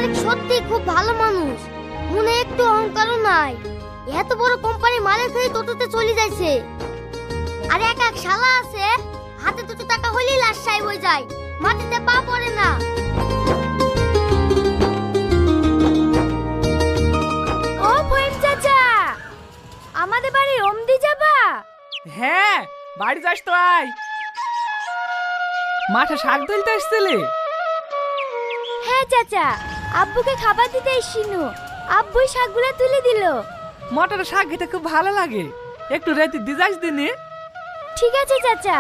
মালিক সত্যি খুব ভালো মানুষ, মনে একটু অহংকারও নাই। এত বড় কোম্পানির মালিক হয়ে টোটোতে চলে যাচ্ছে। আর এক এক শালা আছে, হাতে দুটো টাকা হলেই লাশ সাহেব হয়ে যায়, মাটিতে পা পড়ে না। ও ভয়েম চাচা, আমাদের বাড়ি রমদি যাবা? হ্যাঁ, বাড়ি যাস তো আয়। মাঠে শাক তুলতে এসেছিলে? হ্যাঁ চাচা, আব্বুকে খাবার দিতে এসিনু, আব্বুই শাকগুলো তুলে দিল। মটর শাক খেতে খুব ভালো লাগে, একটু রেতে দিয়ে যাস দিনে। ঠিক আছে চাচা।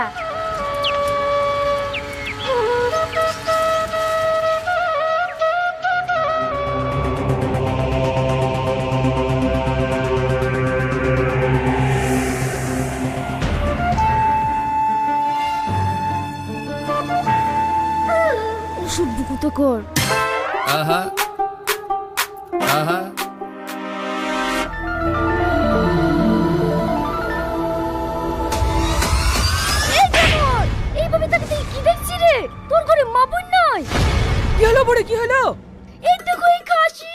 ওষুধ বুকুতো কর। আহা আহা এইভাবে তাকে তুই কি দেখছিস রে? তোর ঘরে মা বোন নাই? কি হলো বড়ে, কি হলো? এই তো কই খাসি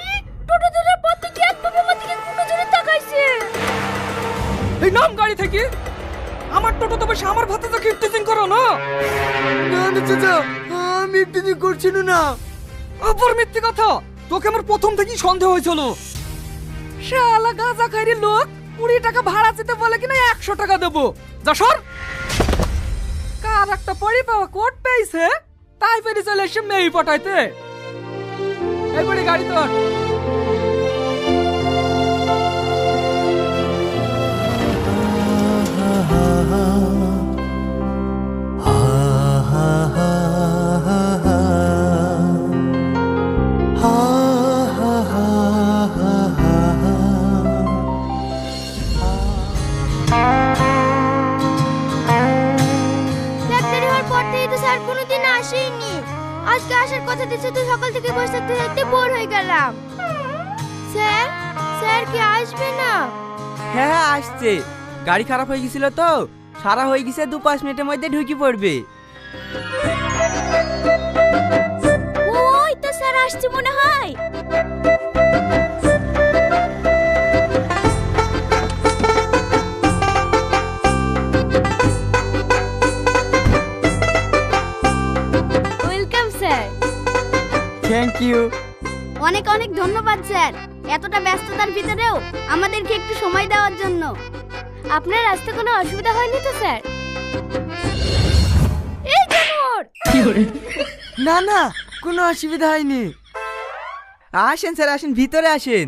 টোটো ধরার পর থেকে একভাবে আমার দিকে কোনো জোরে তাকাইছে। এই নাম গাড়ি থেকে। আমার টোটো তো বসে আমার ভাতে তো কিপটিং করো না। না না চাচা, আমি ইফতিজিং করছি না। আবার মিথ্যে কথা, তোকে আমার প্রথম থেকেই সন্দেহ হয়েছিল। শালা গাঁজা খাইরে লোক 20 টাকা ভাড়া দিতে বলে কিনা 100 টাকা দেবো। যা সর। কার একটা পড়ি পাওয়া কোট পেয়েছে, তাই পেরে চলে এসে মেয়ে পটাইতে। এই বড়ি গাড়ি তোর। ফ্যাক্টরি হওয়ার পর থেকে তো স্যার কোনোদিন আসেইনি। আজকে আসার কথা দিচ্ছে তো সকাল থেকে বসে থাকতে থাকতে বোর হয়ে গেলাম। স্যার, স্যার কি আসবে না? হ্যাঁ হ্যাঁ আসছে, গাড়ি খারাপ হয়ে গেছিল তো, সারা হয়ে গেছে, 2-5 মিনিটের মধ্যে ঢুকে পড়বে। ওই তো স্যার আসছে মনে হয়। Welcome sir. Thank you. অনেক অনেক ধন্যবাদ স্যার, এতটা ব্যস্ততার ভিতরেও আমাদেরকে একটু সময় দেওয়ার জন্য। আপনার আসতে কোনো অসুবিধা হয়নি তো স্যার? এই জানোর না না, কোনো অসুবিধা হয়নি। আসেন স্যার, আসেন, ভিতরে আসেন।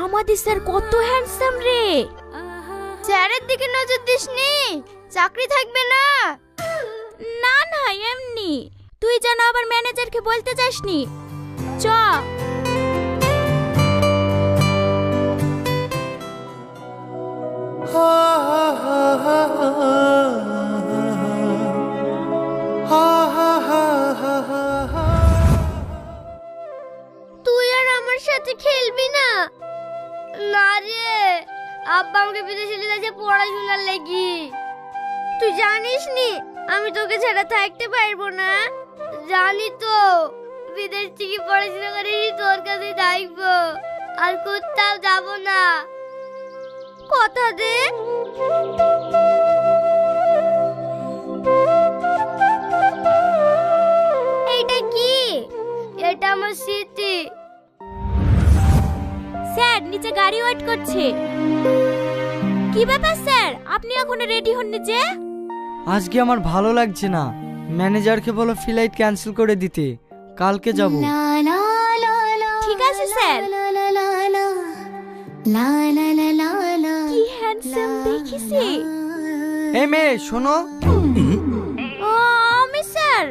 আমাদের স্যার কত হ্যান্ডসাম রে। স্যারের দিকে নজর দিসনি, চাকরি থাকবে না। না না এমনি, তুই যেন আবার ম্যানেজারকে বলতে যাসনি। চ। তুই আর আমার সাথে খেলবি না? না রে, আব্বা আমাকে বিদেশে নিয়ে যাচ্ছে পড়াশোনার লাগি। তুই জানিস নি আমি তোকে ছাড়া থাকতে পারবো না। জানি তো, বিদেশ থেকে পড়াশোনা করে তোর কাছে থাকবো, আর কোথাও যাব না। কথা দে। এইটা কি? এটা আমার স্মৃতি। স্যার নিচে গাড়ি ওয়েট করছে। কি ব্যাপার স্যার, আপনি এখনো রেডি হননি যে? আজকে আমার ভালো লাগছে না, ম্যানেজারকে বলো ফ্লাইট ক্যান্সেল করে দিতে, কালকে যাব। ঠিক আছে স্যার। কি হ্যান্ডসাম দেখিছে। এই মেয়ে শোনো, আমি স্যার।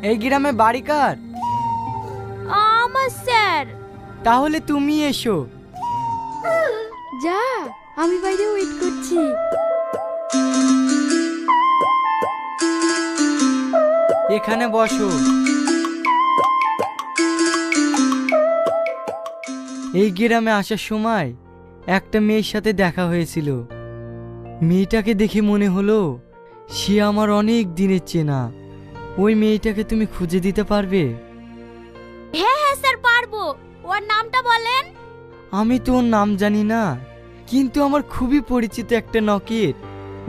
এই গ্রামে বাড়ি কার? আমার স্যার। তাহলে তুমি এসো। যা, আমি বাইরে ওয়েট করছি। এখানে বসো। এই গ্রামে আসার সময় একটা মেয়ের সাথে দেখা হয়েছিল। মেয়েটাকে দেখে মনে হলো সে আমার অনেক দিনের চেনা। ওই মেয়েটাকে তুমি খুঁজে দিতে পারবে? হ্যাঁ হ্যাঁ স্যার পারবো। ওর নামটা বলেন। আমি তো ওর নাম জানি না, কিন্তু আমার খুবই পরিচিত একটা নকেট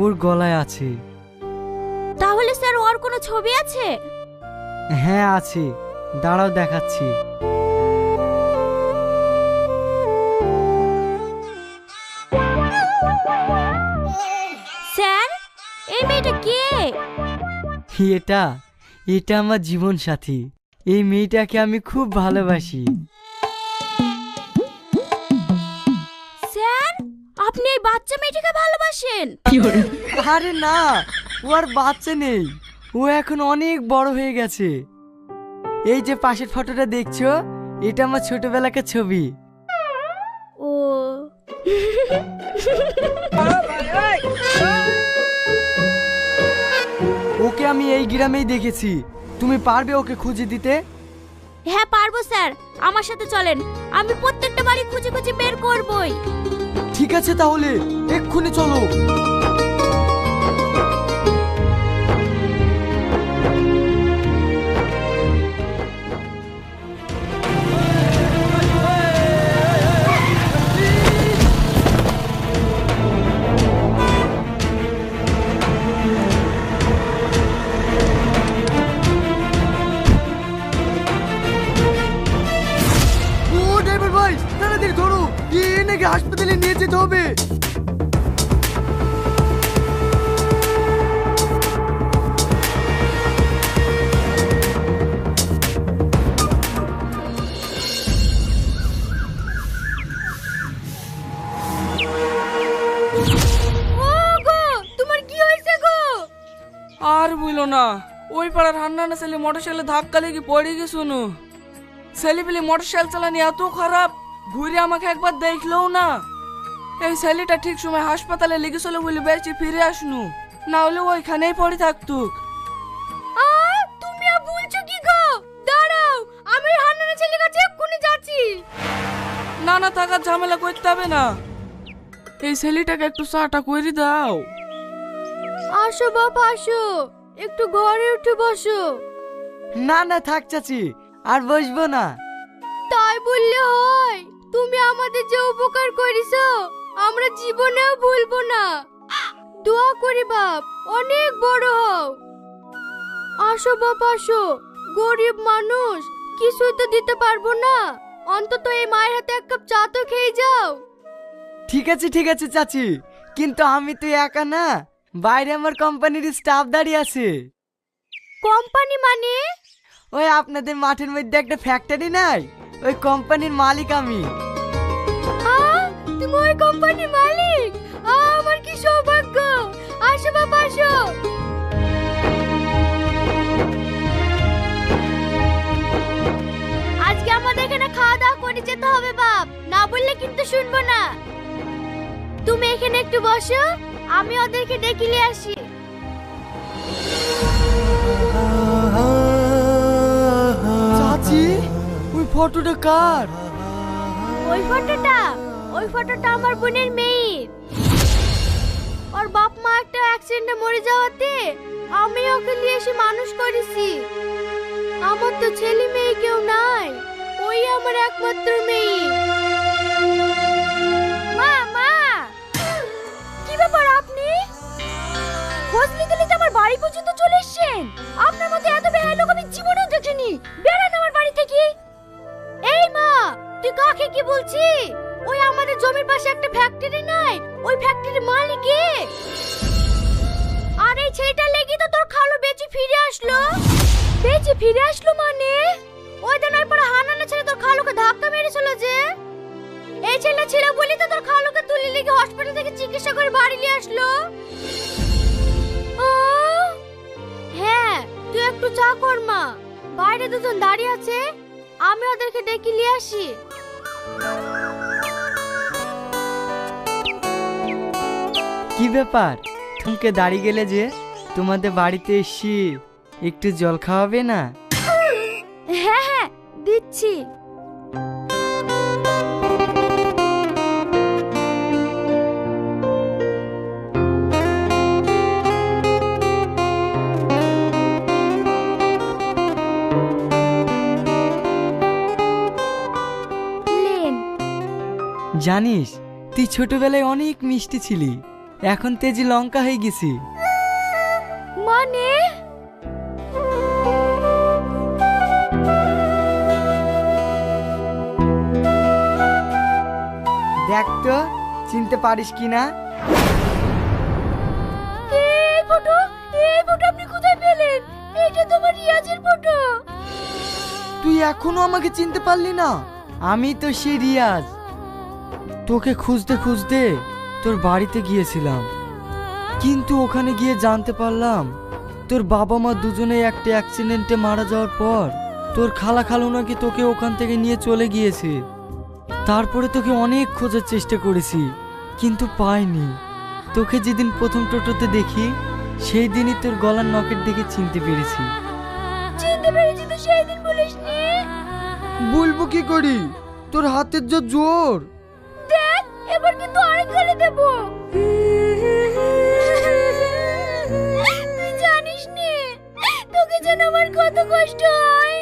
ওর গলায় আছে। তাহলে স্যার ওর কোনো ছবি আছে? হ্যাঁ আছে, দাঁড়াও দেখাচ্ছি। স্যার এই মেয়েটা কে? এটা এটা আমার জীবন সাথী। এই মেয়েটাকে আমি খুব ভালোবাসি। স্যার আপনি এই বাচ্চা মেয়েটাকে ভালোবাসেন? আরে না, ও আর বাচ্চা নেই, ও এখন অনেক বড় হয়ে গেছে। এই যে পাশের ফটোটা দেখছো, এটা আমার ছোটবেলাকার ছবি। ও ওকে আমি এই গ্রামেই দেখেছি। তুমি পারবে ওকে খুঁজে দিতে? হ্যাঁ পারবো স্যার, আমার সাথে চলেন। আমি প্রত্যেকটা বাড়ি খুঁজে খুঁজে বের করবই। ঠিক আছে তাহলে এক্ষুনি চলো। ও ড্রাইভার ভাই, তাড়াতাড়ি ধরো, নাকি হাসপাতালে নিয়ে যেতে হবে। গো তোমার কি হয়েছে গো? আর বইলো না, ওই পাড়ার হান্নানা ছেলে মোটরসাইকেলে ধাক্কা লেগে পড়ে গেছো নু। ছেলে পেলে মোটরসাইকেল চালানি এত খারাপ, ঘুরে আমাকে একবার দেখলেও না। এই ছেলেটা ঠিক সময় হাসপাতালে লেগেছিল বলে বেঁচে ফিরে আসনু, না হলে ওইখানেই পড়ে থাকতো। তুমি আর বলছো কি গো? দাঁড়াও, আমি হান্নানের ছেলের কাছে এক্ষুনি যাচ্ছি। না না, থাকার ঝামেলা করতে হবে না, এই ছেলেটাকে একটু চাটা করে দাও। আসো বাপ আসো, একটু ঘরে উঠে বসো। না না থাক চাচি, আর বসবো না। তাই বললে হয়? তুমি আমাদের যে উপকার করেছো আমরা জীবনেও ভুলবো না। দোয়া করি বাপ অনেক বড় হও। আসো বাপ আসো, গরিব মানুষ কিছুই তো দিতে পারবো না, অন্তত এই মায়ের হাতে এক কাপ চা তো খেয়ে যাও। ঠিক আছে চাচি, কিন্তু আমি তো একা না, বাইরে আমার কোম্পানির স্টাফ দাঁড়িয়ে আছে। কোম্পানি মানে? ওই আপনাদের মাঠের মধ্যে একটা ফ্যাক্টরি নাই, ওই কোম্পানির মালিক আমি। তুমি ওই কোম্পানির মালিক? আমার কি সৌভাগ্য। আসো বাপ আসো। আজকে আমাদের এখানে খাওয়া দাওয়া করে যেতে হবে বাপ, না বললে কিন্তু শুনবো না। তুমি এখানে একটু বসো, আমি ওদেরকে ডেকে নিয়ে আসি। চাচি, ওই ফটোটা কার? ওই ফটোটা আমার বোনের মেয়ের। ওর বাপ মা একটা অ্যাক্সিডেন্টে মরে যাওয়াতে আমি ওকে নিয়ে এসে মানুষ করেছি। আমার তো ছেলে মেয়ে কেউ নাই, ওই আমার একমাত্র মেয়ে। মা মা, কি ব্যাপার আপনি? খোঁজ নিতে নিতে আমার বাড়ি পর্যন্ত চলে এসেছেন? আপনার মতো এত বেহাই লোক আমি জীবনেও দেখিনি। বেরান আমার বাড়ি থেকে। এই মা, তুই কাকে কি বলছি? ওই আমাদের জমির পাশে একটা ফ্যাক্টরি নাই, ওই ফ্যাক্টরির মালিক কে? আর এই ছেলেটা লেগে তো তোর খালু বেঁচে ফিরে আসলো। বেঁচে ফিরে আসলো মানে? ওই দিন ওই পাড়া হানানা ছেলে তোর খালুকে ধাক্কা মেরেছিল যে, এই ছেলে ছিল বলি তো তোর খালুকে তুলে লেগে হসপিটাল থেকে চিকিৎসা করে বাড়ি নিয়ে আসলো। ও হ্যাঁ, তুই একটু চা কর মা, বাইরে দুজন দাঁড়িয়ে আছে, আমি ওদেরকে ডেকে নিয়ে আসি। কি ব্যাপার, থমকে দাঁড়িয়ে গেলে যে? তোমাদের বাড়িতে এসছি, একটু জল খাওয়াবে না? হ্যাঁ হ্যাঁ দিচ্ছি। জানিস তুই ছোটবেলায় অনেক মিষ্টি ছিলি, এখন তেজি লঙ্কা হয়ে গেছি। মানে দেখ তো চিনতে পারিস কিনা। এই ফটো আপনি কোথায় পেলেন? এটা তো আমার রিয়াজের ফটো। তুই এখনো আমাকে চিনতে পারলি না? আমি তো সে রিয়াজ। তোকে খুঁজতে খুঁজতে তোর বাড়িতে গিয়েছিলাম, কিন্তু ওখানে গিয়ে জানতে পারলাম তোর বাবা মা দুজনেই একটা অ্যাক্সিডেন্টে মারা যাওয়ার পর তোর খালা খালু নাকি তোকে ওখান থেকে নিয়ে চলে গিয়েছে। তারপরে তোকে অনেক খোঁজার চেষ্টা করেছি, কিন্তু পাইনি। তোকে যেদিন প্রথম টোটোতে দেখি সেই দিনই তোর গলার নখের দিকে চিনতে পেরেছি। চিনতে পেরেছি তো সেই দিন বলিসনি? বলবো কি করি, তোর হাতের যা জোর। দেখ এবার কিন্তু আরেক গালি দেব। তুই জানিস নি তোকে যেন আমার কত কষ্ট হয়।